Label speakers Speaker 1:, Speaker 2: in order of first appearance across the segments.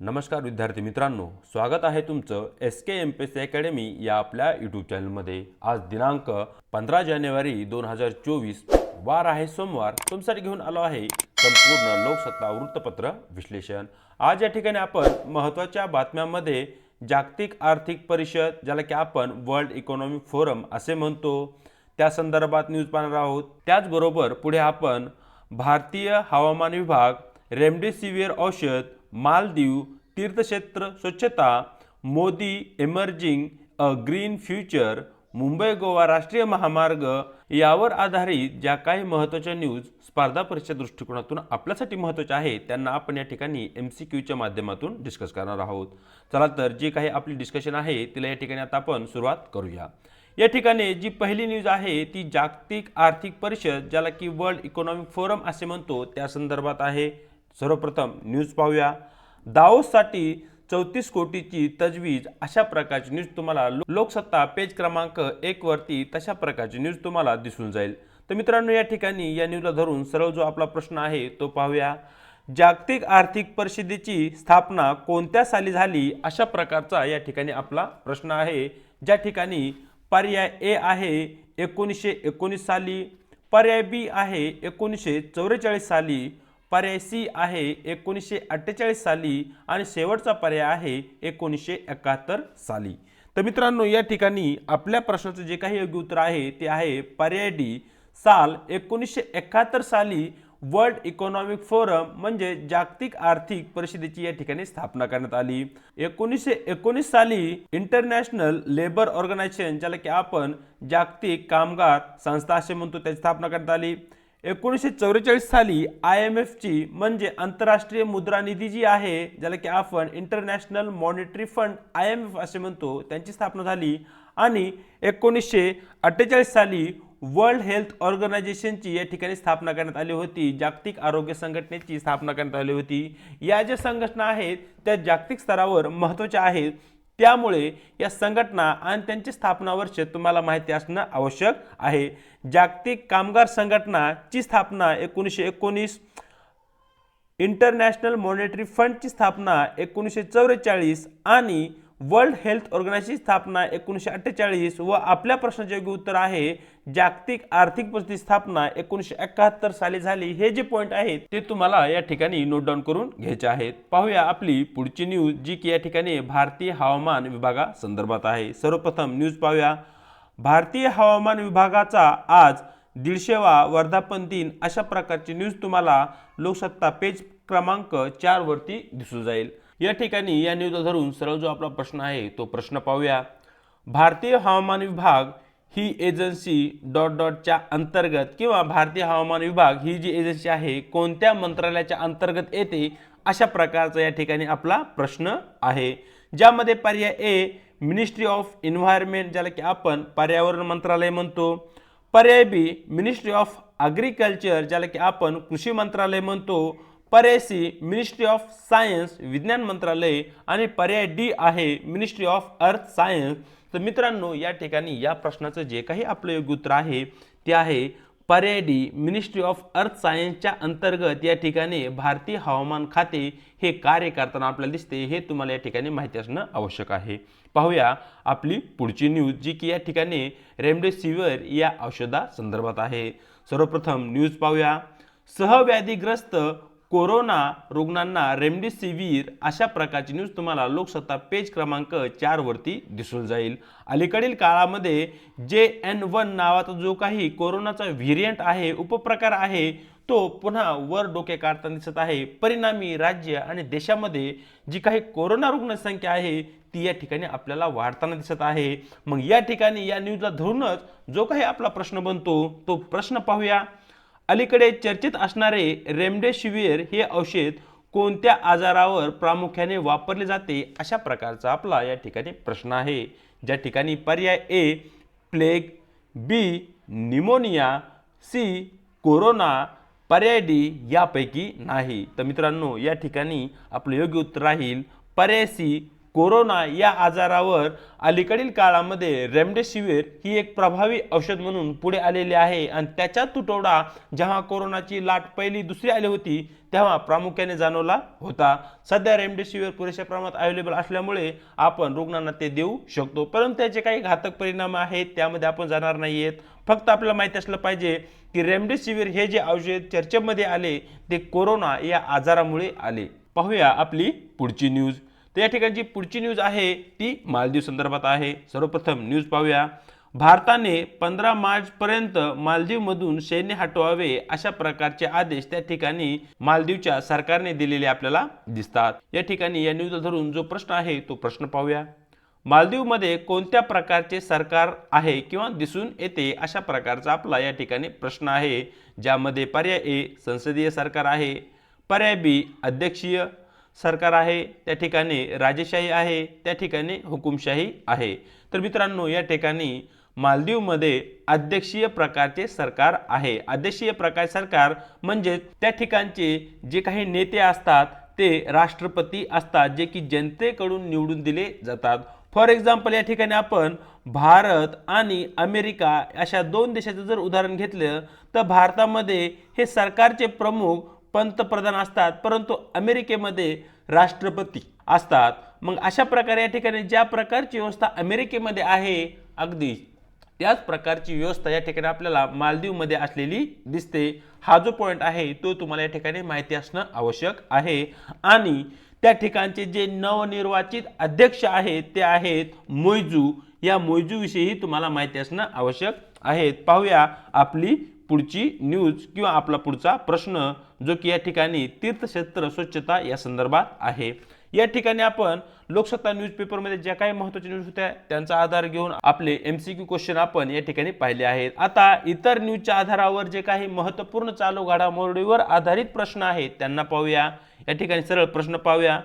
Speaker 1: नमस्कार विद्यार्थी मित्रांनो, स्वागत आहे तुमचं SK MPSC अकॅडमी या आपल्या यूट्यूब चॅनलमध्ये। आज दिनांक 15 जानेवारी 2024 वार आहे सोमवार। तुमच्यासाठी घेऊन आलो आहे संपूर्ण लोकसत्ता वृत्तपत्र विश्लेषण। आज या ठिकाणी आपण महत्त्वाच्या बातम्यांमध्ये जागतिक आर्थिक परिषद ज्याला की आपण वर्ल्ड इकॉनॉमिक फोरम असे म्हणतो त्या संदर्भात न्यूज पाहणार आहोत। त्याचबरोबर पुढे आपण भारतीय हवामान विभाग, रेमडेसिवीर औषध, मालदीव, तीर्थक्षेत्र स्वच्छता, मोदी एमर्जिंग अ ग्रीन फ्युचर, मुंबई गोवा राष्ट्रीय महामार्ग यावर आधारित ज्या काही महत्त्वाच्या न्यूज स्पर्धा परीक्षा दृष्टिकोनातून आपल्यासाठी महत्त्वाच्या आहे त्यांना आपण या ठिकाणी MCQच्या माध्यमातून डिस्कस करणार आहोत। चला तर जी काही आपली डिस्कशन आहे तिला या ठिकाणी आता आपण सुरुवात करूया। या ठिकाणी जी पहिली न्यूज आहे ती जागतिक आर्थिक परिषद ज्याला की वर्ल्ड इकॉनॉमिक फोरम असे म्हणतो त्या संदर्भात आहे। सर्वप्रथम न्यूज पाहूया। दावोससाठी 34 कोटीची तजवीज अशा प्रकारची न्यूज तुम्हाला लोकसत्ता पेज क्रमांक 1 वरती तशा प्रकारची न्यूज तुम्हाला दिसून जाईल। तर मित्रांनो या ठिकाणी या न्यूजला धरून सरळ जो आपला प्रश्न आहे तो पाहूया। जागतिक आर्थिक परिषदेची स्थापना कोणत्या साली झाली अशा प्रकारचा या ठिकाणी आपला प्रश्न आहे। ज्या ठिकाणी पर्याय ए आहे 1919 साली, पर्याय बी आहे 1944 साली, पर्याय सी आहे 1948 साली आणि शेवटचा पर्याय आहे 1971 साली। तर मित्रांनो या ठिकाणी आपल्या प्रश्नाचं जे काही योग्य उत्तर आहे ते आहे पर्याय डी, साल 1971 साली वर्ल्ड इकॉनॉमिक फोरम म्हणजे जागतिक आर्थिक परिषदेची या ठिकाणी स्थापना करण्यात आली। 1919 साली इंटरनॅशनल लेबर ऑर्गनायझेशन ज्याला की आपण जागतिक कामगार संस्था असे म्हणतो त्याची स्थापना करण्यात आली। 1944 साली IMF ची म्हणजे आंतरराष्ट्रीय मुद्रा निधी जी आहे ज्याला की आपण इंटरनॅशनल मॉनिटरी फंड IMF असे म्हणतो त्यांची स्थापना झाली आणि 1948 साली वर्ल्ड हेल्थ ऑर्गनायझेशनची या ठिकाणी स्थापना करण्यात आली होती। जागतिक आरोग्य संघटनेची स्थापना करण्यात आली होती। या ज्या संघटना आहेत त्या जागतिक स्तरावर महत्त्वाच्या आहेत, त्यामुळे या संघटना आणि त्यांची स्थापना वर्ष तुम्हाला माहिती असणं आवश्यक आहे। जागतिक कामगार संघटनाची स्थापना 1919, इंटरनॅशनल मॉनिटरी फंडची स्थापना 1944 आणि वर्ल्ड हेल्थ ऑर्गनायझेशनची स्थापना 1948 व आपल्या प्रश्नाचे योग्य उत्तर आहे जागतिक आर्थिक परिषदेची स्थापना 1971 साली झाली। हे जे पॉइंट आहेत ते तुम्हाला या ठिकाणी नोट डाऊन करून घ्यायचे आहेत। पाहूया आपली पुढची न्यूज जी की या ठिकाणी भारतीय हवामान विभागा संदर्भात आहे। सर्वप्रथम न्यूज पाहूया। भारतीय हवामान विभागाचा आज 150वा वर्धापन दिन अशा प्रकारची न्यूज तुम्हाला लोकसत्ता पेज क्रमांक 4 वरती दिसून जाईल। या ठिकाणी या न्यूजला धरून सरळ जो आपला प्रश्न आहे तो प्रश्न पाहूया। भारतीय हवामान विभाग ही एजन्सी च्या अंतर्गत किंवा भारतीय हवामान विभाग ही जी एजन्सी आहे कोणत्या मंत्रालयाच्या अंतर्गत येते अशा प्रकारचा या ठिकाणी आपला प्रश्न आहे। ज्यामध्ये पर्याय ए मिनिस्ट्री ऑफ एन्व्हायरमेंट ज्याला की आपण पर्यावरण मंत्रालय म्हणतो, पर्याय बी मिनिस्ट्री ऑफ ॲग्रिकल्चर ज्याला की आपण कृषी मंत्रालय म्हणतो, पर्याय सी मिनिस्ट्री ऑफ सायन्स विज्ञान मंत्रालय आणि पर्याय डी आहे मिनिस्ट्री ऑफ अर्थ सायन्स। तर मित्रांनो या ठिकाणी या प्रश्नाचं जे काही आपलं योग्य उत्तर आहे ते आहे पर्याय डी मिनिस्ट्री ऑफ अर्थ सायन्सच्या अंतर्गत या ठिकाणी भारतीय हवामान खाते हे कार्य करताना आपल्याला दिसते। हे तुम्हाला या ठिकाणी माहिती असणं आवश्यक आहे। पाहूया आपली पुढची न्यूज जी की या ठिकाणी रेमडेसिवीर या औषधा संदर्भात आहे। सर्वप्रथम न्यूज पाहूया। सहव्याधीग्रस्त कोरोना रुग्णांना रेमडेसिवीर अशा प्रकारची न्यूज तुम्हाला लोकसत्ता पेज क्रमांक 4 वरती दिसून जाईल। अलीकडील काळामध्ये JN1 नावाचा जो काही कोरोनाचा व्हेरिएंट आहे उपप्रकार आहे तो पुन्हा वर डोके काढताना दिसत आहे। परिणामी राज्य आणि देशामध्ये जी काही कोरोना रुग्ण संख्या आहे ती या ठिकाणी आपल्याला वाढताना दिसत आहे। मग या ठिकाणी या न्यूजला धरूनच जो काही आपला प्रश्न बनतो तो प्रश्न पाहूया। अलीकडे चर्चेत असणारे रेमडेसिवीर हे औषध कोणत्या आजारावर प्रामुख्याने वापरले जाते अशा प्रकारचा आपला या ठिकाणी प्रश्न आहे। ज्या ठिकाणी पर्याय ए प्लेग, बी निमोनिया, सी कोरोना, पर्याय डी यापैकी नाही। तर मित्रांनो या ठिकाणी आपलं योग्य उत्तर राहील पर्याय सी कोरोना या आजारावर अलीकडील काळामध्ये रेमडेसिवीर ही एक प्रभावी औषध म्हणून पुढे आलेली आहे आणि त्याचा तुटवडा जेव्हा कोरोनाची लाट पहिली दुसरी आली होती तेव्हा प्रामुख्याने जाणवला होता। सध्या रेमडेसिवीर पुरेशा प्रमाणात अवेलेबल असल्यामुळे आपण रुग्णांना ते देऊ शकतो, परंतु त्याचे काही घातक परिणाम आहेत त्यामध्ये आपण जाणार नाहीयेत। फक्त आपल्याला माहिती असलं पाहिजे की रेमडेसिवीर हे जे औषध चर्चेमध्ये आले ते कोरोना या आजारामुळे आले। पाहूया आपली पुढची न्यूज। तर या ठिकाणची पुढची न्यूज आहे ती मालदीव संदर्भात आहे। सर्वप्रथम न्यूज पाहूया। भारताने 15 मार्च पर्यंत मालदीवमधून सैन्य हटवावे अशा प्रकारचे आदेश त्या ठिकाणी मालदीवच्या सरकारने दिलेले आपल्याला दिसतात। या ठिकाणी या न्यूजला धरून जो प्रश्न आहे तो प्रश्न पाहूया। मालदीवमध्ये कोणत्या प्रकारचे सरकार आहे किंवा दिसून येते अशा प्रकारचा आपला या ठिकाणी प्रश्न आहे, ज्यामध्ये पर्याय ए संसदीय सरकार आहे, पर्याय बी अध्यक्षीय सरकार आहे, त्या ठिकाणी राजेशाही आहे, त्या ठिकाणी हुकुमशाही आहे। तर मित्रांनो या ठिकाणी मालदीवमध्ये अध्यक्षीय प्रकारचे सरकार आहे। अध्यक्षीय प्रकार सरकार म्हणजे त्या ठिकाणचे जे काही नेते असतात ते राष्ट्रपती असतात, जे की जनतेकडून निवडून दिले जातात। फॉर एक्झाम्पल या ठिकाणी आपण भारत आणि अमेरिका अशा दोन देशाचं जर उदाहरण घेतलं तर भारतामध्ये हे सरकारचे प्रमुख पंतप्रधान असतात, परंतु अमेरिकेमध्ये राष्ट्रपती असतात। मग अशा प्रकारे या ठिकाणी ज्या प्रकारची व्यवस्था अमेरिकेमध्ये आहे अगदी त्याच प्रकारची व्यवस्था या ठिकाणी आपल्याला मालदीवमध्ये असलेली दिसते। हा जो पॉइंट आहे तो तुम्हाला या ठिकाणी माहिती असणं आवश्यक आहे। आणि त्या ठिकाणचे जे नवनिर्वाचित अध्यक्ष आहेत ते आहेत मोइजू। या मोइजू विषयी तुम्हाला माहिती असणं आवश्यक आहे। पाहूया आपली पुढची न्यूज किंवा आपला पुढचा प्रश्न, जो की या ठिकाणी तीर्थक्षेत्र स्वच्छता या संदर्भात आहे। या ठिकाणी आपण लोकसत्ता न्यूजपेपरमध्ये ज्या काही महत्त्वाच्या न्यूज होत्या त्यांचा आधार घेऊन आपले MCQ क्वेश्चन आपण या ठिकाणी पाहिले आहेत। आता इतर न्यूजच्या आधारावर जे काही महत्त्वपूर्ण चालू घडामोडीवर आधारित प्रश्न आहेत त्यांना पाहूया। या ठिकाणी सरळ प्रश्न पाहूया।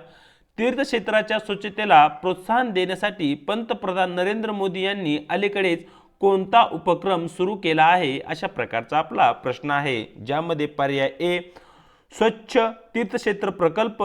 Speaker 1: तीर्थक्षेत्राच्या स्वच्छतेला प्रोत्साहन देण्यासाठी पंतप्रधान नरेंद्र मोदी यांनी अलीकडेच कोणता उपक्रम सुरू केला आहे अशा प्रकारचा आपला प्रश्न आहे, ज्यामध्ये पर्याय ए स्वच्छ तीर्थक्षेत्र प्रकल्प,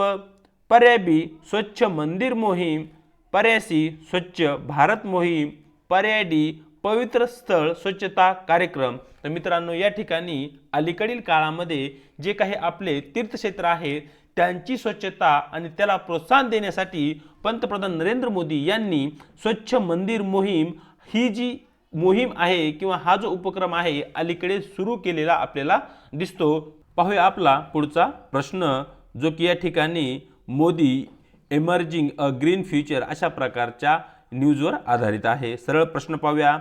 Speaker 1: पर्याय बी स्वच्छ मंदिर मोहीम, पर्याय सी स्वच्छ भारत मोहीम, पर्याय डी पवित्र स्थळ स्वच्छता कार्यक्रम। तर मित्रांनो या ठिकाणी अलीकडील काळामध्ये जे काही आपले तीर्थक्षेत्र आहेत त्यांची स्वच्छता आणि त्याला प्रोत्साहन देण्यासाठी पंतप्रधान नरेंद्र मोदी यांनी स्वच्छ मंदिर मोहीम ही जी मोहीम आहे किंवा हा जो उपक्रम आहे अलीकडे सुरू केलेला आपल्याला दिसतो। पाहूया आपला पुढचा प्रश्न, जो की या ठिकाणी मोदी इमर्जिंग अ ग्रीन फ्युचर अशा प्रकारच्या न्यूजवर आधारित आहे। सरळ प्रश्न पाहूया।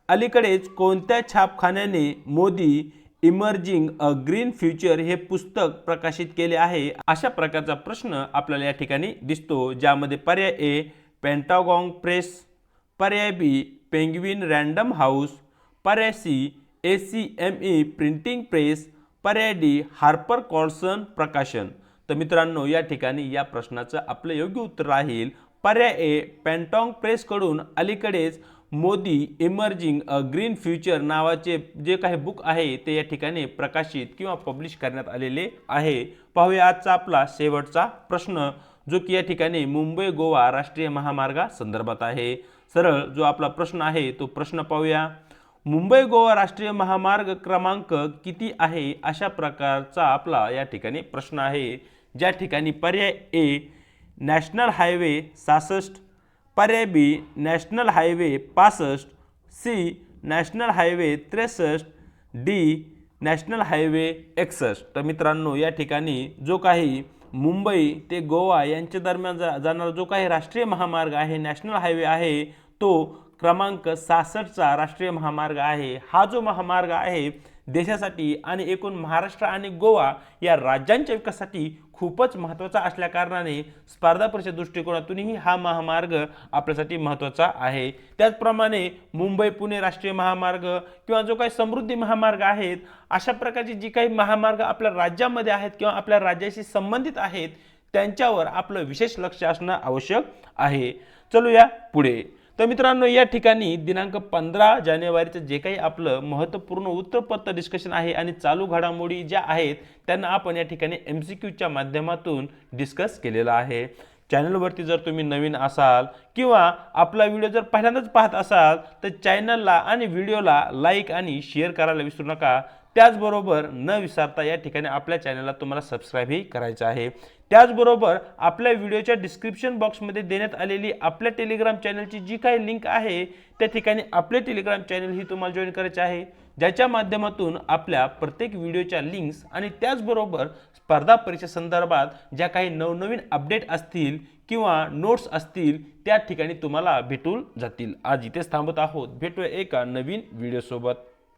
Speaker 1: अलीकडेच कोणत्या छापखान्याने मोदी इमर्जिंग अ ग्रीन फ्युचर हे पुस्तक प्रकाशित केले आहे अशा प्रकारचा प्रश्न आपल्याला या ठिकाणी दिसतो, ज्यामध्ये पर्याय ए पेंटागॉन प्रेस, पर्याय बी पेंग्विन रँडम हाऊस, पर्याय सी ACME प्रिंटिंग प्रेस, पर्याय डी हार्पर कॉल्सन प्रकाशन। तर मित्रांनो या ठिकाणी या प्रश्नाचं आपलं योग्य उत्तर राहील पर्याय ए पेंटॉंग प्रेस कडून अलीकडेच मोदी इमर्जिंग अ ग्रीन फ्युचर नावाचे जे काही बुक आहे ते या ठिकाणी प्रकाशित किंवा पब्लिश करण्यात आलेले आहे। पाहूया आजचा आपला शेवटचा प्रश्न, जो की या ठिकाणी मुंबई गोवा राष्ट्रीय महामार्गा संदर्भात आहे। सरळ जो आपला प्रश्न आहे तो प्रश्न पाहूया। मुंबई गोवा राष्ट्रीय महामार्ग क्रमांक किती आहे अशा प्रकारचा आपला या ठिकाणी प्रश्न आहे, ज्या ठिकाणी पर्याय ए नॅशनल हायवे 66, पर्याय B national highway 65, C national highway 63, D national highway 61। तर मित्रांनो या ठिकाणी जो काही मुंबई ते गोवा यांच्या दरम्यान जाणारा जो काही राष्ट्रीय महामार्ग आहे नॅशनल हायवे आहे तो क्रमांक 66चा राष्ट्रीय महामार्ग आहे। हा जो महामार्ग आहे देशासाठी आणि एकूण महाराष्ट्र आणि गोवा या राज्यांच्या विकासासाठी खूपच महत्त्वाचा असल्या कारणाने स्पर्धा परीक्षा दृष्टिकोनातूनही हा महामार्ग आपल्यासाठी महत्त्वाचा आहे। त्याचप्रमाणे मुंबई पुणे राष्ट्रीय महामार्ग किंवा जो काही समृद्धी महामार्ग आहेत अशा प्रकारची जी काही महामार्ग आपल्या राज्यामध्ये आहेत किंवा आपल्या राज्याशी संबंधित आहेत त्यांच्यावर आपलं विशेष लक्ष असणं आवश्यक आहे। चलूया पुढे। तर मित्रांनो या ठिकाणी दिनांक 15 जानेवारीचं जे काही आपलं महत्त्वपूर्ण उत्तरपत्र डिस्कशन आहे आणि चालू घडामोडी ज्या आहेत त्यांना आपण या ठिकाणी MCQच्या माध्यमातून डिस्कस केलेला आहे। चॅनलवरती जर तुम्ही नवीन असाल किंवा आपला व्हिडिओ जर पहिल्यांदाच पाहत असाल तर चॅनलला आणि व्हिडिओला लाईक आणि शेअर करायला विसरू नका। त्याचबरोबर न विसरता या ठिकाणी आपल्या चॅनलला तुम्हाला सबस्क्राईबही करायचं आहे। त्याचबरोबर आपल्या व्हिडिओच्या डिस्क्रिप्शन बॉक्समध्ये देण्यात आलेली आपल्या टेलिग्राम चॅनलची जी काही लिंक आहे त्या ठिकाणी आपले टेलिग्राम चॅनल ही तुम्हाला जॉईन करायचे आहे, ज्याच्या माध्यमातून आपल्या प्रत्येक व्हिडिओच्या लिंक्स आणि त्याचबरोबर स्पर्धा परीक्षे संदर्भात ज्या काही नवनवीन अपडेट असतील किंवा नोट्स असतील त्या ठिकाणी तुम्हाला भेटून जातील। आज इथेच थांबत आहोत, भेटूया एका नवीन व्हिडिओ सोबत।